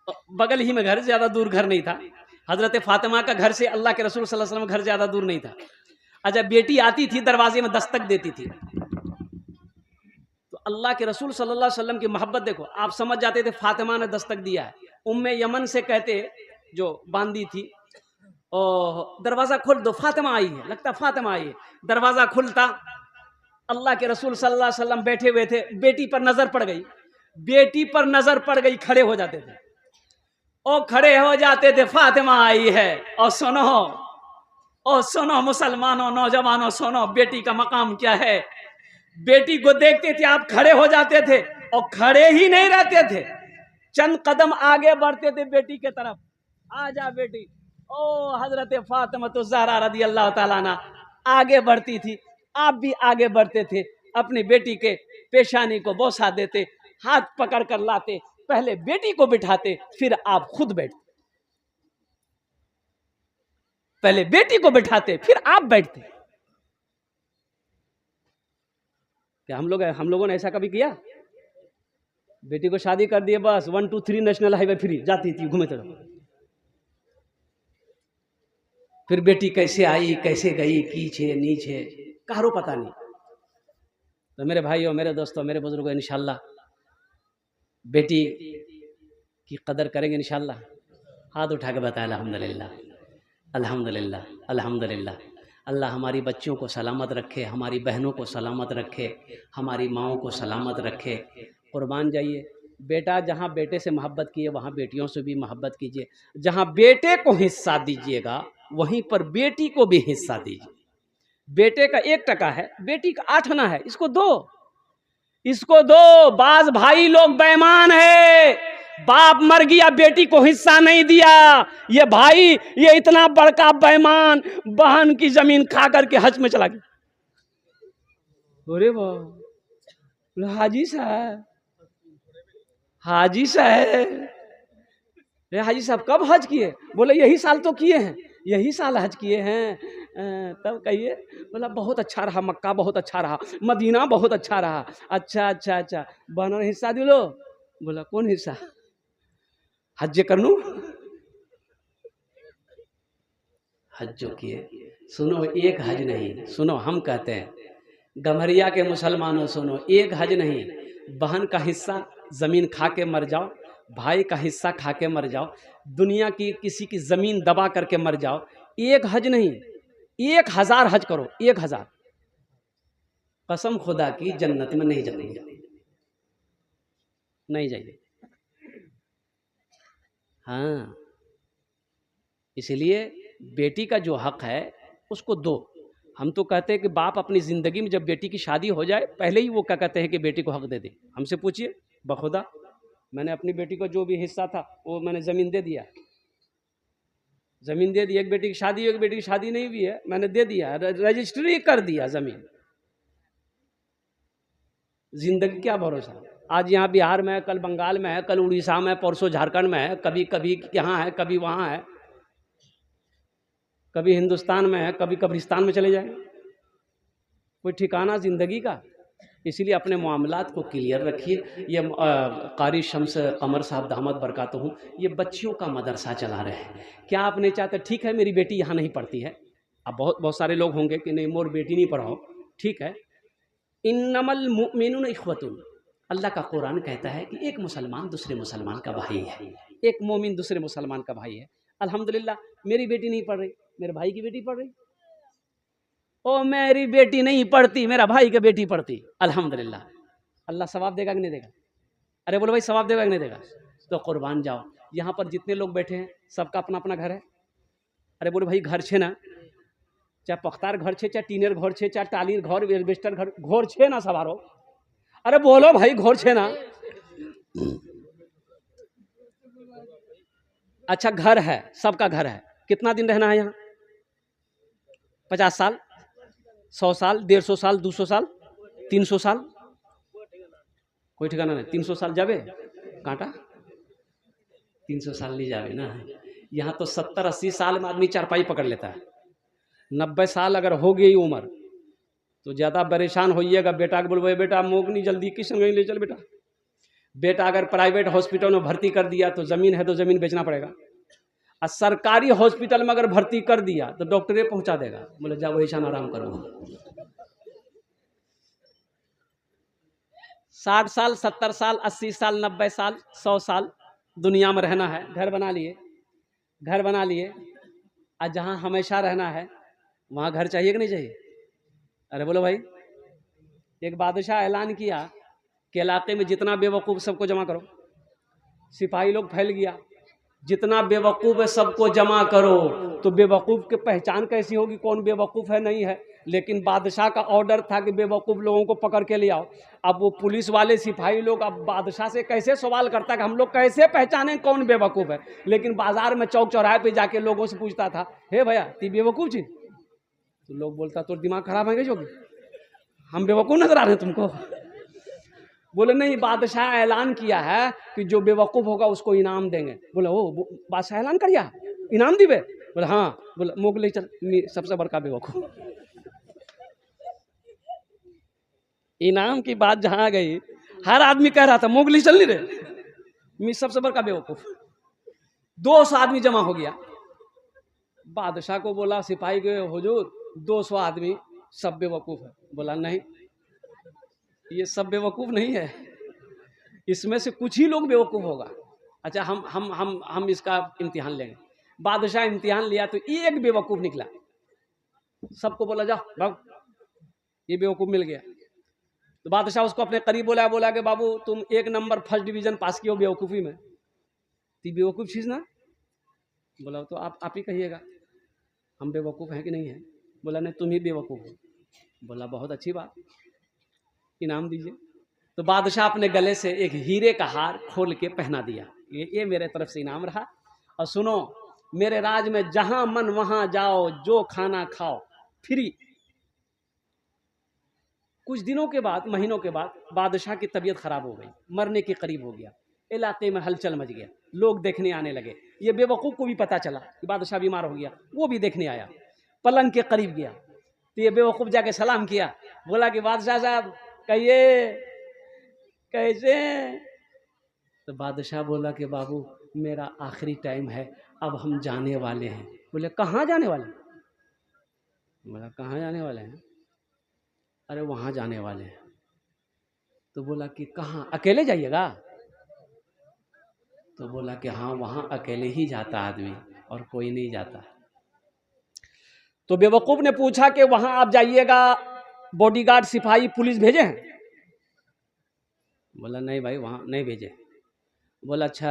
तो बगल ही में घर, ज्यादा दूर घर नहीं था। हजरत फातिमा का घर से अल्लाह के रसूल सल्लल्लाहु अलैहि वसल्लम घर ज्यादा दूर नहीं था। अच्छा बेटी आती थी, दरवाजे में दस्तक देती थी, तो अल्लाह के रसूल सल्लल्लाहु अलैहि वसल्लम की मोहब्बत देखो, आप समझ जाते थे फातिमा ने दस्तक दिया है। उम्मे यमन से कहते, जो बांदी थी, और दरवाजा खोल दो, फातिमा आई है, लगता फातिमा आई है। दरवाजा खुलता, अल्लाह के रसूल सल्लल्लाहु अलैहि वसल्लम बैठे हुए थे, बेटी पर नजर पड़ गई, बेटी पर नजर पड़ गई, खड़े हो जाते थे, और खड़े हो जाते थे, फातिमा आई है। और सुनो मुसलमानों, नौजवानों सुनो, बेटी का मकाम क्या है। बेटी को देखते थे आप, खड़े हो जाते थे, और खड़े ही नहीं रहते थे, चंद कदम आगे बढ़ते थे बेटी के तरफ, आ जा बेटी। ओ हजरत फातिमा तो ज़हरा रदी अल्लाह ताला अन्हा आगे बढ़ती थी, आप भी आगे बढ़ते थे, अपनी बेटी के पेशानी को बोसा देते, हाथ पकड़ कर लाते, पहले बेटी को बिठाते, फिर आप खुद बैठते। पहले बेटी को बिठाते, फिर आप बैठते। क्या हम लोगों ने ऐसा कभी किया? बेटी को शादी कर दिए, बस 1 2 3 नेशनल हाईवे फ्री, जाती थी घूमे तरफ। फिर बेटी कैसे आई, कैसे गई, की छे नीचे कारो पता नहीं। तो मेरे भाइयों, मेरे दोस्तों, मेरे बुजुर्गों, इंशाल्लाह बेटी की कदर करेंगे इंशाल्लाह। हाथ उठा के बताया अल्हम्दुलिल्लाह, अल्हम्दुलिल्लाह, अल्हम्दुलिल्लाह। अल्लाह हमारी बच्चियों को सलामत रखे, हमारी बहनों को सलामत रखे, हमारी माओं को सलामत रखे। कुर्बान जाइए। बेटा जहाँ बेटे से मोहब्बत किए, वहाँ बेटियों से भी मोहब्बत कीजिए। जहाँ बेटे को हिस्सा दीजिएगा, वहीं पर बेटी को भी हिस्सा दीजिए। बेटे का 1 टका है, बेटी का 8 आना है, इसको दो, इसको दो। बाज भाई लोग बेईमान है, बाप मर गया, बेटी को हिस्सा नहीं दिया। ये भाई, ये इतना बड़का बेईमान, बहन की जमीन खा करके हज में चला गया। अरे वाह, हाजी साहब, हाजी साहब, हाजी साहब कब हज किए? बोले यही साल तो किए हैं, यही साल हज किए हैं। तब कहिए, बोला बहुत अच्छा रहा, मक्का बहुत अच्छा रहा, मदीना बहुत अच्छा रहा। अच्छा अच्छा अच्छा, बहनों ने हिस्सा दिलो? बोला कौन हिस्सा? हज कर लूं? हज जो किए, सुनो एक हज नहीं, सुनो हम कहते हैं गम्हरिया के मुसलमानों सुनो, एक हज नहीं, बहन का हिस्सा जमीन खा के मर जाओ, भाई का हिस्सा खा के मर जाओ, दुनिया की किसी की जमीन दबा करके मर जाओ, एक हज नहीं, 1000 हज करो, 1000। कसम खुदा की जन्नत में नहीं जाएंगे, नहीं जाइए। हाँ, इसलिए बेटी का जो हक है उसको दो। हम तो कहते हैं कि बाप अपनी ज़िंदगी में जब बेटी की शादी हो जाए, पहले ही वो क्या कहते हैं कि बेटी को हक दे दे। हमसे पूछिए, बखुदा मैंने अपनी बेटी को जो भी हिस्सा था वो मैंने ज़मीन दे दिया, ज़मीन दे दी। एक बेटी की शादी, एक बेटी की शादी नहीं हुई है, मैंने दे दिया, रजिस्ट्री कर दिया ज़मीन। ज़िंदगी क्या भरोसा, आज यहाँ बिहार में है, कल बंगाल में है, कल उड़ीसा में, परसों झारखंड में है, कभी कभी यहाँ है, कभी वहाँ है, कभी हिंदुस्तान में है, कभी कब्रिस्तान में चले जाएंगे, कोई ठिकाना ज़िंदगी का। इसीलिए अपने मामलात को क्लियर रखिए। ये कारी शम्स कमर साहब दामद बरकातहू ये बच्चियों का मदरसा चला रहे हैं। क्या आप नहीं चाहते? ठीक है मेरी बेटी यहाँ नहीं पढ़ती है, अब बहुत सारे लोग होंगे कि नहीं मोर बेटी नहीं पढ़ाओ, ठीक है। इन्नमल मुमिनुन इख्वतुन, अल्लाह का कुरान कहता है कि एक मुसलमान दूसरे मुसलमान का भाई है, एक मोमिन दूसरे मुसलमान का भाई है। अल्हम्दुलिल्लाह मेरी बेटी नहीं पढ़ रही, मेरे भाई की बेटी पढ़ रही। ओ मेरी बेटी नहीं पढ़ती, मेरा भाई की बेटी पढ़ती, अल्हम्दुलिल्लाह। अल्लाह सवाब देगा कि नहीं देगा? अरे बोलो भाई, सवाब देगा कि नहीं देगा? तो कुर्बान जाओ। यहाँ पर जितने लोग बैठे हैं सबका अपना अपना घर है। अरे बोलो भाई, घर छे ना, चाहे पख्तार घर छे, चाहे टीनेर घर छे, चाहे टालीर घर, एल्बेस्टर घर छे ना सवारो। अरे बोलो भाई, घर छे ना। अच्छा, घर है, सबका घर है। कितना दिन रहना है यहाँ? 50 साल, 100 साल, 150 साल, 200 साल, 300 साल, कोई ठिकाना नहीं। 300 साल जावे कांटा, 300 साल नहीं जावे ना। यहाँ तो 70-80 साल में आदमी चारपाई पकड़ लेता है। 90 साल अगर हो गई उम्र तो ज़्यादा परेशान होइएगा। बेटा के बोलबो, बेटा मोगनी जल्दी किशनगंज ले चल बेटा। बेटा अगर प्राइवेट हॉस्पिटल में भर्ती कर दिया तो ज़मीन है तो ज़मीन बेचना पड़ेगा। और सरकारी हॉस्पिटल में अगर भर्ती कर दिया तो डॉक्टरे पहुंचा देगा, बोले जाओ वही शान आराम करो। 60 साल, 70 साल, 80 साल, 90 साल, 100 साल दुनिया में रहना है। घर बना लिए, घर बना लिए, और जहाँ हमेशा रहना है वहाँ घर चाहिए कि नहीं चाहिए? अरे बोलो भाई, एक बादशाह ऐलान किया कि इलाके में जितना बेवकूफ़ सबको जमा करो। सिपाही लोग फैल गया, जितना बेवकूफ़ है सबको जमा करो। तो बेवकूफ़ की पहचान कैसी होगी, कौन बेवकूफ़ है नहीं है? लेकिन बादशाह का ऑर्डर था कि बेवकूफ़ लोगों को पकड़ के ले आओ। अब वो पुलिस वाले सिपाही लोग अब बादशाह से कैसे सवाल करता कि हम लोग कैसे पहचानें कौन बेवकूफ़ है? लेकिन बाजार में चौक चौराहे पे जाके लोगों से पूछता था, हे भैया ती बेवकूफ़ जी? तो लोग बोलता, तो दिमाग खराब है क्या जोगी, हम बेवकूफ़ नजर आ रहे हैं तुमको? बोले नहीं, बादशाह ऐलान किया है कि जो बेवकूफ़ होगा उसको इनाम देंगे। बोले ओ बादशाह ऐलान कर दिया, इनाम दिवे? बोले हाँ। बोले मोगली चल, सबसे बड़का बेवकूफ़। इनाम की बात जहाँ गई, हर आदमी कह रहा था मोगली चल नहीं रहे, मैं सबसे बड़का बेवकूफ़। 200 आदमी जमा हो गया। बादशाह को बोला सिपाही के, हुजूर 200 आदमी सब बेवकूफ़ है। बोला नहीं, ये सब बेवकूफ़ नहीं है, इसमें से कुछ ही लोग बेवकूफ़ होगा। अच्छा, हम इसका इम्तिहान लेंगे। बादशाह इम्तिहान लिया तो एक बेवकूफ़ निकला। सबको बोला जाओ भाग, ये बेवकूफ़ मिल गया। तो बादशाह उसको अपने करीब बोला कि बाबू तुम 1 नंबर फर्स्ट डिवीज़न पास किए हो बेवकूफ़ी में, तो बेवकूफ़ चीज़ ना? बोला तो आप ही कहिएगा हम बेवकूफ़ हैं कि नहीं हैं? बोला नहीं, तुम ही बेवकूफ़ हो। बोला बहुत अच्छी बात, इनाम दीजिए। तो बादशाह अपने गले से एक हीरे का हार खोल के पहना दिया, ये मेरे तरफ से इनाम रहा। और सुनो, मेरे राज में जहां मन वहां जाओ, जो खाना खाओ फ्री। कुछ दिनों के बाद, महीनों के बाद बादशाह की तबीयत खराब हो गई, मरने के करीब हो गया। इलाके में हलचल मच गया, लोग देखने आने लगे। ये बेवकूफ़ को भी पता चला कि बादशाह बीमार हो गया, वो भी देखने आया। पलंग के करीब गया तो ये बेवकूफ़ जाके सलाम किया, बोला कि बादशाह साहब कहिए कैसे? तो बादशाह बोला कि बाबू मेरा आखिरी टाइम है, अब हम जाने वाले हैं। बोले कहाँ जाने वाले? बोला कहाँ जाने वाले हैं? अरे वहाँ जाने वाले हैं। तो बोला कि कहाँ, अकेले जाइएगा? तो बोला कि हाँ, वहाँ अकेले ही जाता आदमी और कोई नहीं जाता। तो बेवकूफ़ ने पूछा कि वहाँ आप जाइएगा, बॉडीगार्ड सिपाही पुलिस भेजे हैं? बोला नहीं भाई, वहाँ नहीं भेजे। बोला अच्छा,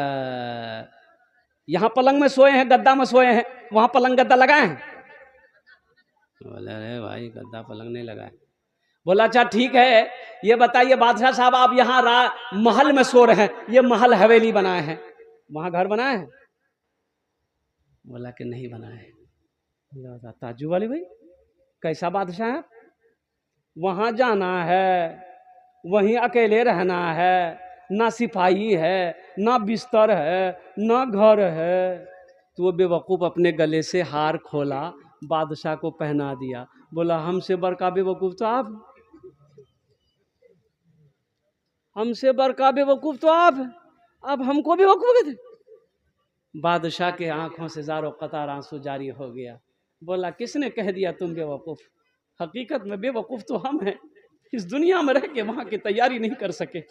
यहाँ पलंग में सोए हैं, गद्दा में सोए हैं, वहाँ पलंग गद्दा लगाए हैं? बोला अरे भाई गद्दा पलंग नहीं लगाए। बोला अच्छा ठीक है, ये बताइए बादशाह साहब आप यहाँ महल में सो रहे हैं, ये महल हवेली बनाए हैं, वहाँ घर बनाए हैं? बोला कि नहीं बनाए हैं। बोला ताज्जुब वाली भाई, कैसा बादशाह है? वहाँ जाना है, वहीं अकेले रहना है, ना सिपाही है, ना बिस्तर है, ना घर है। तो वो बेवकूफ़ अपने गले से हार खोला, बादशाह को पहना दिया। बोला हमसे बड़का बेवकूफ़ तो आप, हमसे बड़का बेवकूफ़ तो आप, अब हमको बेवकूफ़ कहते? बादशाह के आंखों से ज़ारो कतार आंसू जारी हो गया। बोला किसने कह दिया तुम बेवकूफ़? हकीकत में बेवकूफ़ तो हम हैं, इस दुनिया में रह के वहाँ की तैयारी नहीं कर सके,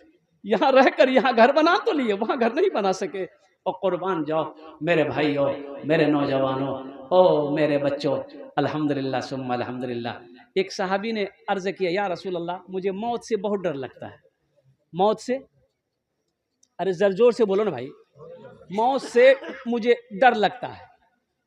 यहाँ रहकर यहाँ घर बना तो लिए, वहाँ घर नहीं बना सके। और कुर्बान जाओ मेरे भाइयों, मेरे नौजवानों, ओ मेरे बच्चों, अल्हम्दुलिल्लाह सुम्मा अल्हम्दुलिल्लाह, एक सहाबी ने अर्ज़ किया, या रसूल अल्लाह, मुझे मौत से बहुत डर लगता है। मौत से, अरे ज़रा जोर से बोलो ना भाई, मौत से मुझे डर लगता है।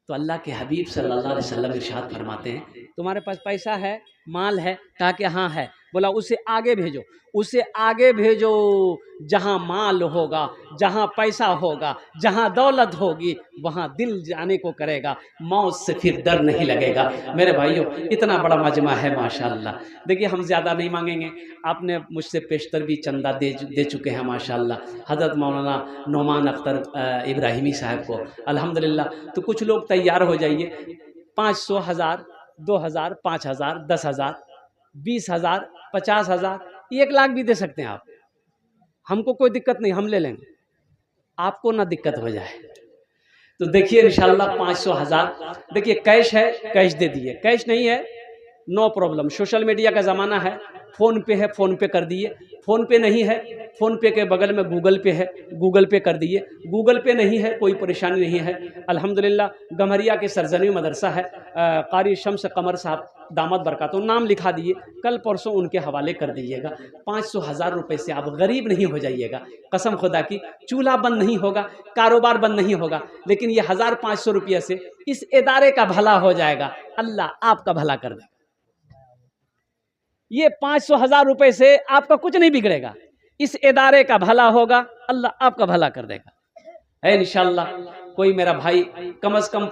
तो अल्लाह के हबीब सल्लल्लाहु अलैहि वसल्लम इरशाद फरमाते हैं, तुम्हारे पास पैसा है, माल है? कहा कि हाँ है। बोला उसे आगे भेजो, उसे आगे भेजो। जहाँ माल होगा, जहाँ पैसा होगा, जहाँ दौलत होगी, वहाँ दिल जाने को करेगा, मौत से फिर डर नहीं लगेगा। मेरे भाइयों, इतना बड़ा मजमा है माशाअल्लाह। देखिए, हम ज़्यादा नहीं मांगेंगे, आपने मुझसे पेशतर भी चंदा दे चुके हैं माशाअल्लाह, हज़रत मौलाना नोमान अख्तर इब्राहिमी साहब को, अल्हम्दुलिल्लाह। तो कुछ लोग तैयार हो जाइए, 500, 1000, 2000, 5000, 10,000, 20,000, 50,000, 1,00,000 भी दे सकते हैं आप। हमको कोई दिक्कत नहीं, हम ले लेंगे, आपको ना दिक्कत हो जाए। तो देखिए इंशाल्लाह 500, 1000, देखिए कैश है, कैश दे दिए, कैश नहीं है नो प्रॉब्लम, सोशल मीडिया का ज़माना है, फ़ोन पे है, फ़ोन पे कर दिए। फ़ोन पे नहीं है, फ़ोन पे के बगल में गूगल पे है, गूगल पे कर दिए। गूगल पे नहीं है, कोई परेशानी नहीं है, अल्हम्दुलिल्लाह। गम्हरिया के सरजनी मदरसा है, कारी शम्स कमर साहब दामद बरकातों, नाम लिखा दिए, कल परसों उनके हवाले कर दीजिएगा। 500, 1000 रुपये से आप गरीब नहीं हो जाइएगा, कसम खुदा की। चूल्हा बंद नहीं होगा, कारोबार बंद नहीं होगा, लेकिन ये 1000-500 रुपये से इस इदारे का भला हो जाएगा, अल्लाह आपका भला कर देगा। ये 500, 1000 रुपये से आपका कुछ नहीं बिगड़ेगा, इस इदारे का भला होगा, अल्लाह आपका भला कर देगा, है इंशाल्लाह। कोई मेरा भाई कम से कम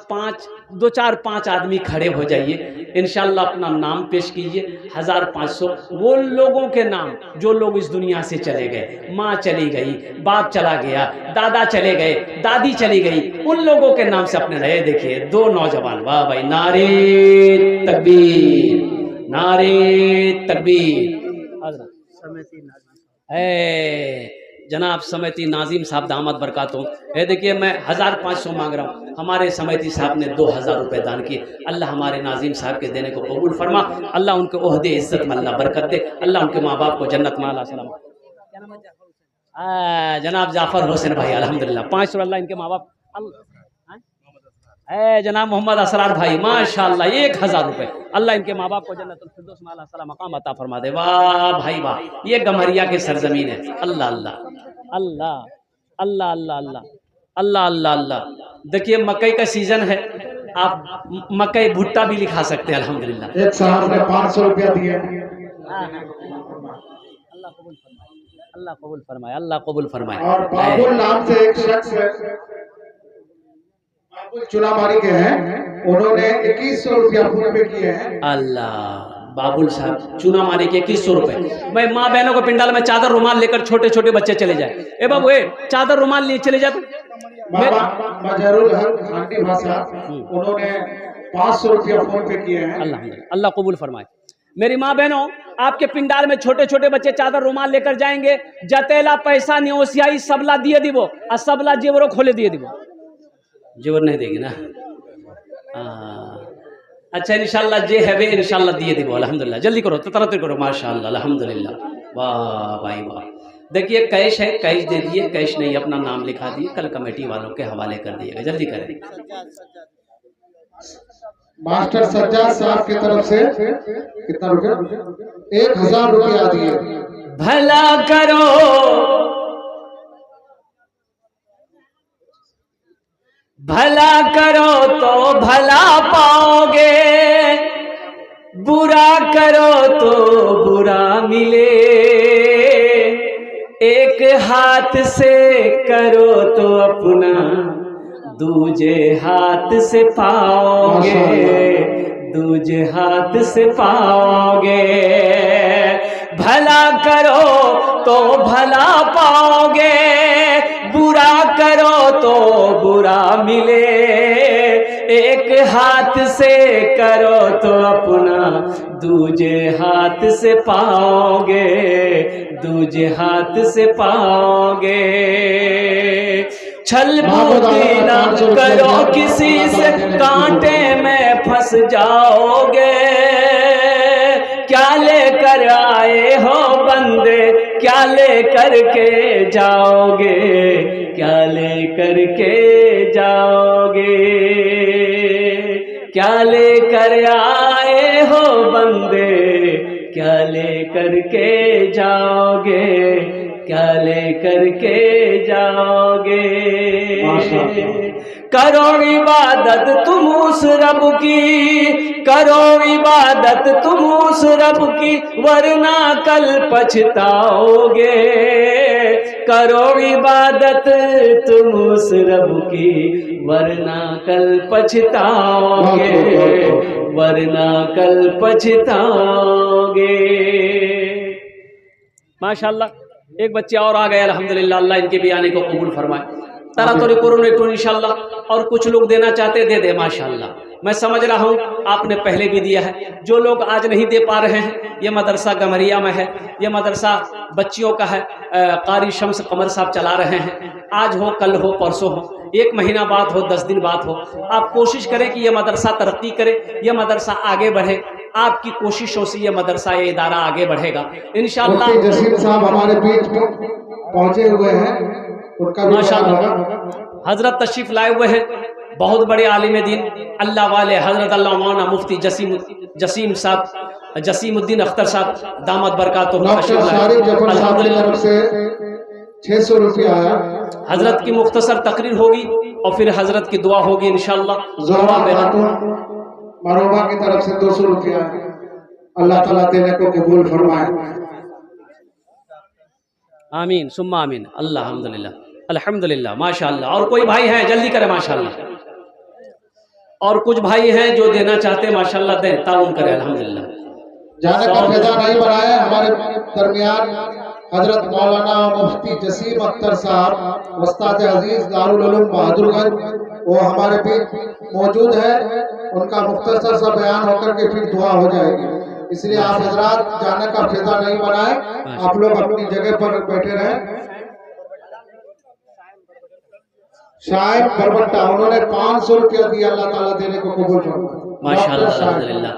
2, 4, 5 आदमी खड़े हो जाइए, इंशाल्लाह अपना नाम पेश कीजिए, 1000-500 वो लोगों के नाम जो लोग इस दुनिया से चले गए, माँ चली गई, बाप चला गया, दादा चले गए, दादी चली गई, उन लोगों के नाम से अपने रहे। देखिए 2 नौजवान, वाह भाई, नारे तकबीर, नारे तकबीर। जनाब समिति नाजिम साहब दामद बरकातों, है देखिए मैं 1500 मांग रहा हूँ, हमारे समिति साहब ने 2000 रुपये दान किए। अल्लाह हमारे नाजिम साहब के देने को कबूल फरमा, अल्लाह उनके ओहदे इज्जत में अल्लाह बरकत दे, अल्लाह उनके माँ बाप को जन्नत में अल्लाह सलाम। जनाब जाफर हुसैन भाई अल्हम्दुलिल्लाह 500, अल्लाह इनके माँ बाप, जनाब मोहम्मद असरार भाई माशाअल्लाह 1000 रुपये, अल्लाह इनके माँ बाप को जन्नतुल फिरदौस में अल्लाह सलाम मकाम अता फरमा दे। वाह भाई वाह, ये गम्हरिया के सरजमीन है, अल्लाह अल्लाह अल्लाह अल्लाह अल्लाह अल्लाह अल्लाह अल्लाह अल्लाह। देखिए मकई का सीजन है, आप मकई भुट्टा भी लिखा सकते हैं अल्हम्दुलिल्लाह। एक साहब ने 500 रुपया दिए। अल्लाह कबूल फरमाए, अल्लाह कबूल फरमाए, अल्लाह कबूल फरमाए। और बाबुल नाम से एक शख्स है, बाबुल चुनामारी के हैं, उन्होंने 2100 रुपया फोन पे किए हैं। अल्लाह, बाबुल साहब चुनामारी के 2100 रुपए। मैं माँ बहनों को पिंडाल में चादर रुमाल लेकर छोटे छोटे बच्चे चले जाए, ए बाबू चादर रुमाल लिए चले जाते। बाबा मजहरुल हक हांडी भाषा, उन्होंने 500 रुपया फोन पे किए हैं। अल्लाह अल्लाह कबूल फरमाए। मेरी माँ बहनों, आपके पिंडाल में छोटे छोटे बच्चे चादर रुमाल लेकर जाएंगे, जतेला पैसा न्योसियाई सबला दिए दिवो, और सबला जेवरो खोले दिए दिवो। जेवर नहीं देगी ना? अच्छा इंशाल्लाह जे है वे इंशाल्लाह दिए दिवो, अल्हम्दुलिल्लाह। जल्दी करो, तरह करो, माशाअल्लाह अल्हम्दुलिल्लाह, वाह भाई वाह। देखिए कैश है, कैश दे दिए, कैश नहीं अपना नाम लिखा दिए, कल कमेटी वालों के हवाले कर दिएगा, जल्दी करें। मास्टर सज्जाद साहब की तरफ से कितना रुपया? 1000 रुपया दिए। भला करो, भला करो तो भला पाओगे, बुरा करो तो बुरा मिले। एक हाथ से करो तो अपना, दूजे हाथ से पाओगे, दूजे हाथ से पाओगे। भला करो तो भला पाओगे, बुरा करो तो बुरा मिले। एक हाथ से करो तो अपना, दूजे हाथ से पाओगे, दूजे हाथ से पाओगे। छल बूटी ना करो किसी से, कांटे में फंस जाओगे। क्या लेकर आए हो बंदे, क्या लेकर के जाओगे, क्या लेकर के जाओगे, क्या लेकर आए हो बंदे, क्या लेकर के जाओगे, क्या लेकर के जाओगे। करो इबादत तुम उस रब की, करो इबादत तुम उस रब की, वरना कल पछताओगे। करो इबादत तुम उस रब की, वरना कल पछताओगे, वरना कल पछताओगे। माशाल्लाह, एक बच्चे और आ गए अल्हम्दुलिल्लाह, अल्लाह इनके भी आने को कबूल फरमाए। तरह तो करो तो इंशाल्लाह, और कुछ लोग देना चाहते दे दे माशाल्लाह। मैं समझ रहा हूँ आपने पहले भी दिया है। जो लोग आज नहीं दे पा रहे हैं, ये मदरसा गमरिया में है, ये मदरसा बच्चियों का है, कारी शम्स कमर साहब चला रहे हैं। आज हो, कल हो, परसों हो, 1 महीना बाद हो, 10 दिन बाद हो, आप कोशिश करें कि ये मदरसा तरक्की करे, ये मदरसा आगे बढ़े। आपकी कोशिशों से ये मदरसा, ये इदारा आगे बढ़ेगा इंशाअल्लाह। जसीम साहब हमारे बीच पहुंचे हुए हैं, उनका माशाअल्लाह हजरत तशरीफ लाए हुए हैं, बहुत बड़े आलिम दीन अल्लाह वाले हजरत अल्लाह मौलाना मुफ्ती जसीम साहब, जसीमुद्दीन अख्तर साहब दामद बरकातुहू अल्हम्दुलिल्लाह से 600 रुपया आया। हजरत की मुख्तसर तकरीर होगी और फिर हजरत की दुआ होगी इंशाअल्लाह। मरोबा की तरफ से 200 रुपया, अल्लाह ताला देने को कबूल फरमाए। आमीन सुम्मा आमीन। अल्हम्दुलिल्लाह अल्हम्दुलिल्लाह माशाअल्लाह। और कोई भाई हैं जल्दी करें माशाअल्लाह, और कुछ भाई हैं जो देना चाहते हैं माशाअल्लाह, दें, ताउन करें अल्हम्दुलिल्लाह। जाने का फायदा नहीं बनाया। हमारे दरमियान हजरत मौलाना मुफ्ती जसीम अख्तर साहब उस्ताद अजीज दारुल उलूम बहादुरगंज, वो हमारे बीच मौजूद है। उनका मुख्तसर सा बयान होकर के फिर दुआ हो जाएगी, इसलिए आप हजरात जाने का फायदा नहीं बनाए, आप लोग अपनी जगह पर बैठे रहें। शायद बरबट्टा, उन्होंने 500 रुपया दिया, अल्लाह ताला देने को कबूल फरमाए माशाअल्लाह अल्हम्दुलिल्लाह।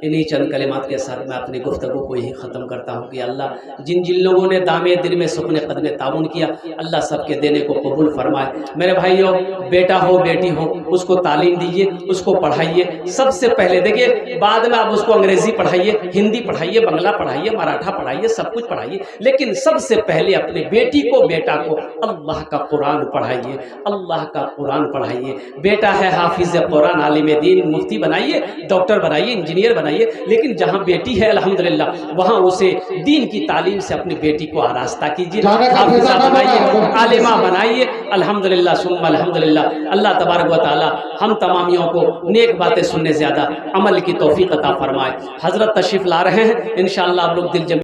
इन्हीं चंद कलिमात के साथ मैं अपनी गुफ्तगू को यही ख़त्म करता हूँ कि अल्लाह जिन जिन लोगों ने दामे दिल में सुखने कदमे ताउन किया, अल्लाह सबके देने को कबूल फरमाए। मेरे भाइयों, बेटा हो बेटी हो, उसको तालीम दीजिए, उसको पढ़ाइए। सबसे पहले देखिए, बाद में आप उसको अंग्रेज़ी पढ़ाइए, हिंदी पढ़ाइए, बंगला पढ़ाइए, मराठा पढ़ाइए, सब कुछ पढ़ाइए, लेकिन सबसे पहले अपने बेटी को, बेटा को अल्लाह का कुरान पढ़ाइए, अल्लाह का कुरान पढ़ाइए। बेटा है हाफिज़ कुरान, आलिम दीन, मुफ्ती बनाइए, डॉक्टर बनाइए, इंजीनियर बनाइए, लेकिन जहाँ बेटी है अल्हम्दुलिल्लाह, वहाँ उसे दीन की तालीम से अपनी बेटी को आरास्ता कीजिए, हाफिज़ा बनाइए, आलिमा बनाइए। अल्हम्दुलिल्लाह सुम्मा अल्हम्दुलिल्लाह। अल्लाह तबारक व तआला हम तमामियों को नेक बातें सुनने ज़्यादा अमल की तौफीक अता फरमाए। हज़रत तशरीफ़ ला रहे हैं, इंशाअल्लाह आप लोग दिल